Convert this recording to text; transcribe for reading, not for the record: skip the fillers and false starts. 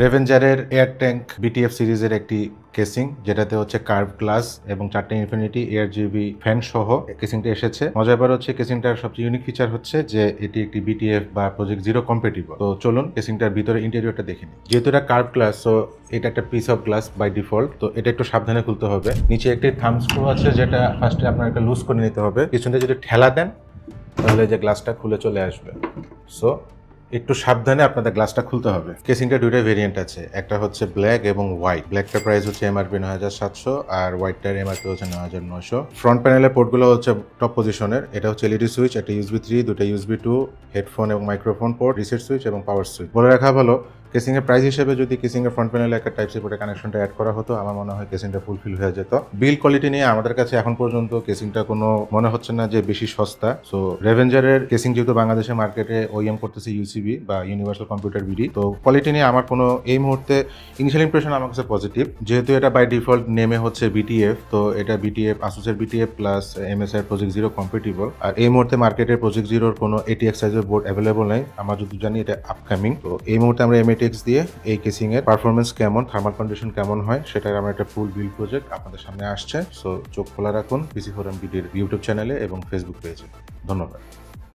রেভেঞ্জারের air tank BTF সিরিজের একটি casing, যেটাতে হচ্ছে কার্ভ গ্লাস এবং 4টে ইনফিনিটি ARGB ফ্যান সহ কেসিংটা এসেছে। মজার ব্যাপার হচ্ছে কেসিংটার সবচেয়ে ইউনিক ফিচার হচ্ছে যে এটি একটি বিটিএফ বা প্রজেক্ট জিরো কম্পেটিবল। তো চলুন কেসিংটার ভিতরে ইন্টেরিয়রটা দেখে নিই। যেহেতু এটা কার্ভ গ্লাস, তো এটা একটা piece of glass by default, তো এটা একটু সাবধানে খুলতে হবে। নিচে একটি থাম্ব স্ক্রু আছে, যেটা ফার্স্টে আপনার একটা লুজ করে নিতে হবে। পিছনে যদি ঠেলা দেন তাহলে যে গ্লাসটা খুলে চলে আসবে। সো একটু সাবধানে আপনাদের গ্লাসটা খুলতে হবে। কেসিংটা দুইটা ভেরিয়েন্ট আছে, একটা হচ্ছে ব্ল্যাক এবং হোয়াইট। ব্ল্যাকটার প্রাইস হচ্ছে MRP 9700 আর হোয়াইটটার MRP হচ্ছে 9900। ফ্রন্ট প্যানেলের পোর্টগুলো হচ্ছে টপ পজিশনের। এটা হচ্ছে LED সুইচ, একটা USB 3, দুটো USB 2, হেডফোন এবং মাইক্রোফোন পোর্ট, রিসেট সুইচ এবং পাওয়ার সুইচ। বলে রাখা ভালো, কেসিং এর প্রাইস হিসেবে যদি কেসিং এর ফ্রন্ট প্যানেলে একটা টাইপ সি পোর্টের কানেকশনটা অ্যাড করা হতো, আমার মনে হয় কেসিংটা ফুলফিল হয়ে যেত। বিল কোয়ালিটি নিয়ে আমাদের কাছে এখন পর্যন্ত কেসিংটা কোনো মনে হচ্ছে না যে বেশি সস্তা। সো রেভেঞ্জারের কেসিং যেহেতু বাংলাদেশের মার্কেটে OEM করতেছে ইউসিবি বা ইউনিভার্সাল কম্পিউটার বিডি, তো কোয়ালিটি নিয়ে আমার কোনো এই মুহূর্তে ইনিশিয়াল ইমপ্রেশন আমার কাছে পজিটিভ। যেহেতু এটা বাই ডিফল্ট নেমে হচ্ছে বিটিএফ, তো এটা বিটিএফ, আসুসের BTF plus MSI project zero compatible. আর এই মুহূর্তে মার্কেটে প্রজেক্ট জিরোর কোনো ATX সাইজের বোর্ড অ্যাভেলেবল নেই, আমরা যদি জানি এটা আপকামিং। তো এই মুহূর্তে আমরা MATX দিয়ে এই কেসিং এর পারফরমেন্স কেমন, থার্মাল কন্ডিশন কেমন হয়, সেটার আমার একটা ফুল বিল্ড প্রজেক্ট আপনাদের সামনে আসছে। সো চোখ খোলা রাখুন পিসি ফোরাম বিডির ইউটিউব চ্যানেলে এবং ফেসবুক পেজে। ধন্যবাদ।